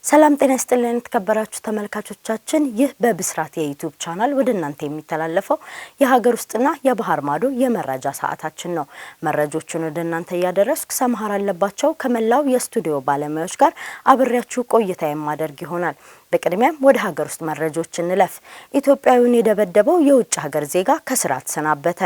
ሰላም ጤና ይስጥልን ተከበራችሁ ተመልካቾቻችን ይህ በብስራት የዩቲዩብ ቻናል ወደ እናንተ የሚተላለፈው የሀገር ውስጥና የባህር ማዶ የመረጃ ሰዓታችን ነው። መረጃዎቹን ወደ እናንተ ያደረስኩ ሰማሃር አለባቸው ከመላው የስቱዲዮ ባለሙያዎች ጋር አብሬያችሁ ቆይታ የማደርግ ይሆናል። በቅድሚያም ወደ ሀገር ውስጥ መረጃዎች እንለፍ። ኢትዮጵያዊውን የደበደበው የውጭ ሀገር ዜጋ ከስራ ተሰናበተ።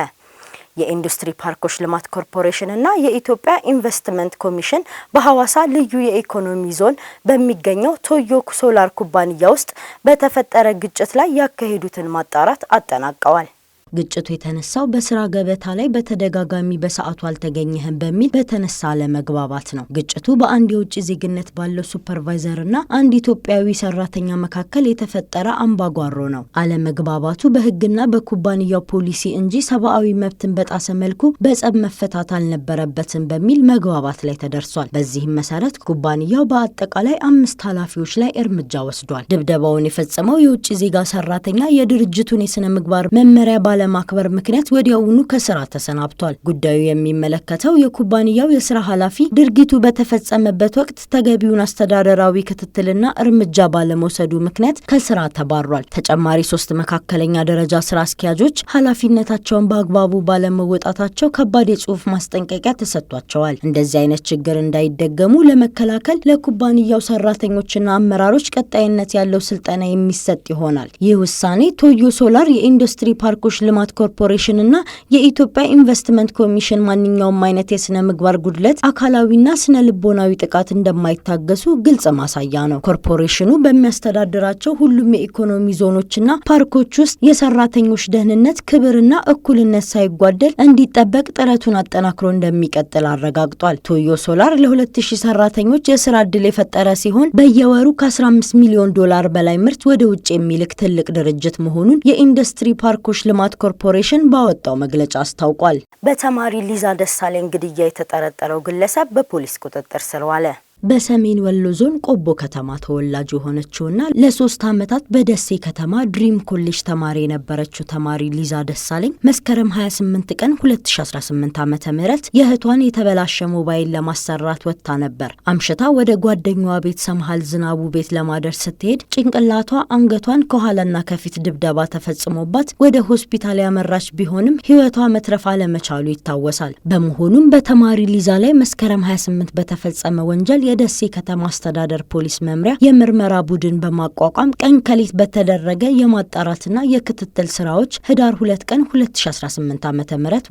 የኢንዱስትሪ ፓርኮች ልማት ኮርፖሬሽን እና የኢትዮጵያ ኢንቨስትመንት ኮሚሽን በሐዋሳ ልዩ የኢኮኖሚ ዞን በሚገኘው ቶዮ ሶላር ኩባንያ ውስጥ በተፈጠረ ግጭት ላይ ያካሄዱትን ማጣራት አጠናቀዋል። ግጭቱ የተነሳው በስራ ገበታ ላይ በተደጋጋሚ በሰዓቱ አልተገኘህም በሚል በተነሳ አለመግባባት ነው። ግጭቱ በአንድ የውጭ ዜግነት ባለው ሱፐርቫይዘርና አንድ ኢትዮጵያዊ ሰራተኛ መካከል የተፈጠረ አምባጓሮ ነው። አለመግባባቱ በሕግና በኩባንያው ፖሊሲ እንጂ ሰብአዊ መብትን በጣሰ መልኩ በጸብ መፈታት አልነበረበትም በሚል መግባባት ላይ ተደርሷል። በዚህም መሰረት ኩባንያው በአጠቃላይ 5 ኃላፊዎች ላይ እርምጃ ወስዷል። ድብደባውን የፈጸመው የውጭ ዜጋ ሰራተኛ የድርጅቱን የስነ ምግባር መመሪያ ለማክበር ምክንያት ወዲያውኑ ከስራ ተሰናብቷል። ጉዳዩ የሚመለከተው የኩባንያው የስራ ኃላፊ ድርጊቱ በተፈጸመበት ወቅት ተገቢውን አስተዳደራዊ ክትትልና እርምጃ ባለመውሰዱ ምክንያት ከስራ ተባሯል። ተጨማሪ 3 መካከለኛ ደረጃ ስራ አስኪያጆች ኃላፊነታቸውን በአግባቡ ባለመወጣታቸው ከባድ የጽሁፍ ማስጠንቀቂያ ተሰጥቷቸዋል። እንደዚህ አይነት ችግር እንዳይደገሙ ለመከላከል ለኩባንያው ሰራተኞችና አመራሮች ቀጣይነት ያለው ስልጠና የሚሰጥ ይሆናል። ይህ ውሳኔ ቶዮ ሶላር የኢንዱስትሪ ፓርኮች ልማት ኮርፖሬሽን እና የኢትዮጵያ ኢንቨስትመንት ኮሚሽን ማንኛውም አይነት የስነ ምግባር ጉድለት፣ አካላዊና ስነ ልቦናዊ ጥቃት እንደማይታገሱ ግልጽ ማሳያ ነው። ኮርፖሬሽኑ በሚያስተዳድራቸው ሁሉም የኢኮኖሚ ዞኖችና ፓርኮች ውስጥ የሰራተኞች ደህንነት፣ ክብርና እኩልነት ሳይጓደል እንዲጠበቅ ጥረቱን አጠናክሮ እንደሚቀጥል አረጋግጧል። ቶዮ ሶላር ለ2000 ሰራተኞች የስራ ዕድል የፈጠረ ሲሆን በየወሩ ከ15 ሚሊዮን ዶላር በላይ ምርት ወደ ውጭ የሚልክ ትልቅ ድርጅት መሆኑን የኢንዱስትሪ ፓርኮች ልማት ኮርፖሬሽን ባወጣው መግለጫ አስታውቋል። በተማሪ ሊዛ ደሳለኝ ግድያ የተጠረጠረው ግለሰብ በፖሊስ ቁጥጥር ስር ዋለ። በሰሜን ወሎ ዞን ቆቦ ከተማ ተወላጅ የሆነችውና ለ3 ዓመታት በደሴ ከተማ ድሪም ኮሌጅ ተማሪ የነበረችው ተማሪ ሊዛ ደሳለኝ መስከረም 28 ቀን 2018 ዓ.ም የእህቷን የተበላሸ ሞባይል ለማሰራት ወጥታ ነበር። አምሽታ ወደ ጓደኛዋ ቤት ሰምሃል ዝናቡ ቤት ለማደር ስትሄድ ጭንቅላቷ፣ አንገቷን ከኋላና ከፊት ድብደባ ተፈጽሞባት ወደ ሆስፒታል ያመራች ቢሆንም ሕይወቷ መትረፍ አለመቻሉ ይታወሳል። በመሆኑም በተማሪ ሊዛ ላይ መስከረም 28 በተፈጸመ ወንጀል የደሴ ከተማ አስተዳደር ፖሊስ መምሪያ የምርመራ ቡድን በማቋቋም ቀን ከሌት በተደረገ የማጣራትና የክትትል ስራዎች ህዳር 2 ቀን 2018 ዓ.ም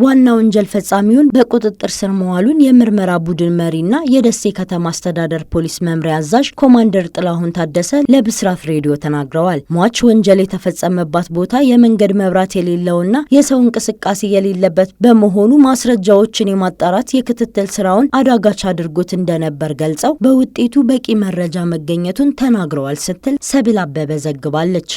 ዋና ወንጀል ፈጻሚውን በቁጥጥር ስር መዋሉን የምርመራ ቡድን መሪና የደሴ ከተማ አስተዳደር ፖሊስ መምሪያ አዛዥ ኮማንደር ጥላሁን ታደሰ ለብስራት ሬዲዮ ተናግረዋል። ሟች ወንጀል የተፈጸመባት ቦታ የመንገድ መብራት የሌለውና የሰው እንቅስቃሴ የሌለበት በመሆኑ ማስረጃዎችን የማጣራት የክትትል ስራውን አዳጋች አድርጎት እንደነበር ገልጸው በውጤቱ በቂ መረጃ መገኘቱን ተናግረዋል ስትል ሰብል አበበ ዘግባለች።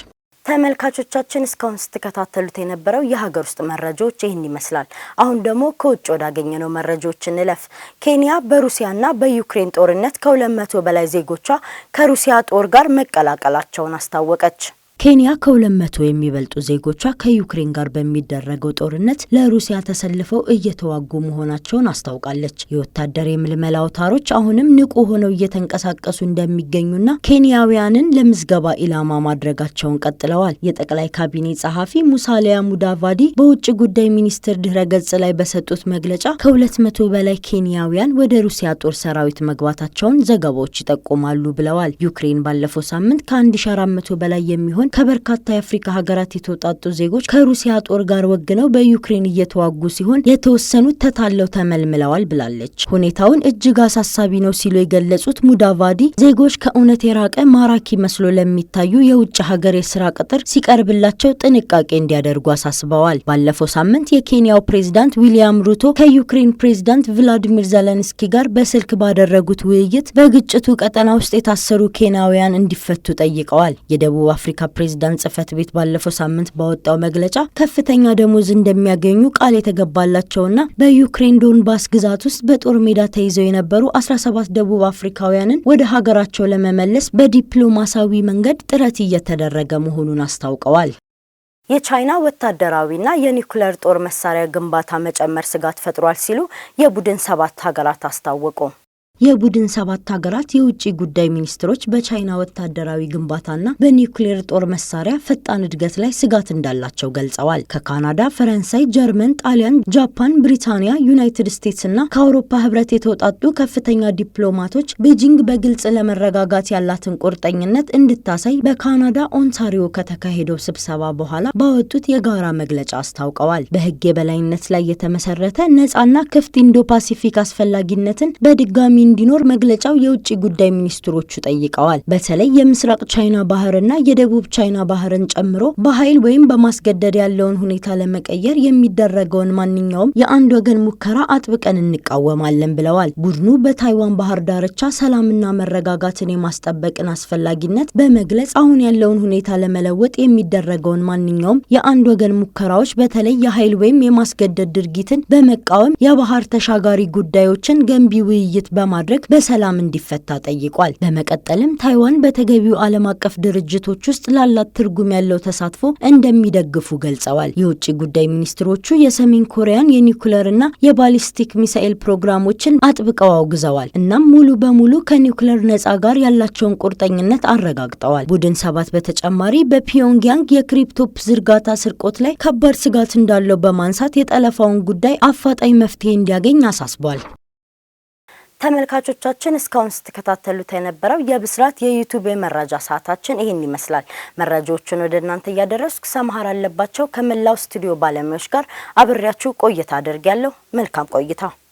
ተመልካቾቻችን እስካሁን ስትከታተሉት የነበረው የሀገር ውስጥ መረጃዎች ይህን ይመስላል። አሁን ደግሞ ከውጭ ወዳገኘነው መረጃዎች እንለፍ። ኬንያ በሩሲያና በዩክሬን ጦርነት ከ200 በላይ ዜጎቿ ከሩሲያ ጦር ጋር መቀላቀላቸውን አስታወቀች። ኬንያ ከ200 የሚበልጡ ዜጎቿ ከዩክሬን ጋር በሚደረገው ጦርነት ለሩሲያ ተሰልፈው እየተዋጉ መሆናቸውን አስታውቃለች። የወታደር የምልመላ አውታሮች አሁንም ንቁ ሆነው እየተንቀሳቀሱ እንደሚገኙና ኬንያውያንን ለምዝገባ ኢላማ ማድረጋቸውን ቀጥለዋል። የጠቅላይ ካቢኔ ጸሐፊ ሙሳሊያ ሙዳቫዲ በውጭ ጉዳይ ሚኒስቴር ድረገጽ ላይ በሰጡት መግለጫ ከ200 በላይ ኬንያውያን ወደ ሩሲያ ጦር ሰራዊት መግባታቸውን ዘገባዎች ይጠቁማሉ ብለዋል። ዩክሬን ባለፈው ሳምንት ከ1400 በላይ የሚሆን ከበርካታ የአፍሪካ ሀገራት የተውጣጡ ዜጎች ከሩሲያ ጦር ጋር ወግነው በዩክሬን እየተዋጉ ሲሆን የተወሰኑት ተታለው ተመልምለዋል ብላለች። ሁኔታውን እጅግ አሳሳቢ ነው ሲሉ የገለጹት ሙዳቫዲ ዜጎች ከእውነት የራቀ ማራኪ መስሎ ለሚታዩ የውጭ ሀገር የስራ ቅጥር ሲቀርብላቸው ጥንቃቄ እንዲያደርጉ አሳስበዋል። ባለፈው ሳምንት የኬንያው ፕሬዝዳንት ዊሊያም ሩቶ ከዩክሬን ፕሬዝዳንት ቭላዲሚር ዘለንስኪ ጋር በስልክ ባደረጉት ውይይት በግጭቱ ቀጠና ውስጥ የታሰሩ ኬንያውያን እንዲፈቱ ጠይቀዋል። የደቡብ አፍሪካ ፕሬዝዳንት ጽህፈት ቤት ባለፈው ሳምንት ባወጣው መግለጫ ከፍተኛ ደሞዝ እንደሚያገኙ ቃል የተገባላቸውና በዩክሬን ዶንባስ ግዛት ውስጥ በጦር ሜዳ ተይዘው የነበሩ 17 ደቡብ አፍሪካውያንን ወደ ሀገራቸው ለመመለስ በዲፕሎማሲያዊ መንገድ ጥረት እየተደረገ መሆኑን አስታውቀዋል። የቻይና ወታደራዊና የኒውክሌር ጦር መሳሪያ ግንባታ መጨመር ስጋት ፈጥሯል ሲሉ የቡድን 7 ሀገራት አስታወቁ። የቡድን ሰባት ሀገራት የውጭ ጉዳይ ሚኒስትሮች በቻይና ወታደራዊ ግንባታና በኒውክሌር ጦር መሳሪያ ፈጣን እድገት ላይ ስጋት እንዳላቸው ገልጸዋል። ከካናዳ፣ ፈረንሳይ፣ ጀርመን፣ ጣሊያን፣ ጃፓን፣ ብሪታንያ፣ ዩናይትድ ስቴትስ እና ከአውሮፓ ህብረት የተውጣጡ ከፍተኛ ዲፕሎማቶች ቤጂንግ በግልጽ ለመረጋጋት ያላትን ቁርጠኝነት እንድታሳይ በካናዳ ኦንታሪዮ ከተካሄደው ስብሰባ በኋላ ባወጡት የጋራ መግለጫ አስታውቀዋል። በህግ የበላይነት ላይ የተመሰረተ ነጻና ክፍት ኢንዶ ፓሲፊክ አስፈላጊነትን በድጋሚ እንዲኖር መግለጫው የውጭ ጉዳይ ሚኒስትሮቹ ጠይቀዋል። በተለይ የምስራቅ ቻይና ባህርና የደቡብ ቻይና ባህርን ጨምሮ በኃይል ወይም በማስገደድ ያለውን ሁኔታ ለመቀየር የሚደረገውን ማንኛውም የአንድ ወገን ሙከራ አጥብቀን እንቃወማለን ብለዋል። ቡድኑ በታይዋን ባህር ዳርቻ ሰላምና መረጋጋትን የማስጠበቅን አስፈላጊነት በመግለጽ አሁን ያለውን ሁኔታ ለመለወጥ የሚደረገውን ማንኛውም የአንድ ወገን ሙከራዎች በተለይ የኃይል ወይም የማስገደድ ድርጊትን በመቃወም የባህር ተሻጋሪ ጉዳዮችን ገንቢ ውይይት ማድረግ በሰላም እንዲፈታ ጠይቋል። በመቀጠልም ታይዋን በተገቢው ዓለም አቀፍ ድርጅቶች ውስጥ ላላት ትርጉም ያለው ተሳትፎ እንደሚደግፉ ገልጸዋል። የውጭ ጉዳይ ሚኒስትሮቹ የሰሜን ኮሪያን የኒውክሌርና የባሊስቲክ ሚሳኤል ፕሮግራሞችን አጥብቀው አውግዘዋል። እናም ሙሉ በሙሉ ከኒውክሌር ነጻ ጋር ያላቸውን ቁርጠኝነት አረጋግጠዋል። ቡድን ሰባት በተጨማሪ በፒዮንግያንግ የክሪፕቶፕ ዝርጋታ ስርቆት ላይ ከባድ ስጋት እንዳለው በማንሳት የጠለፋውን ጉዳይ አፋጣኝ መፍትሄ እንዲያገኝ አሳስቧል። ተመልካቾቻችን እስካሁን ስትከታተሉት የነበረው የብስራት የዩቲዩብ የመረጃ ሰዓታችን ይሄን ይመስላል። መረጃዎቹን ወደ እናንተ እያደረስኩ ሰምሃር አለባቸው ከመላው ስቱዲዮ ባለሙያዎች ጋር አብሬያችሁ ቆይታ አድርጌያለሁ። መልካም ቆይታ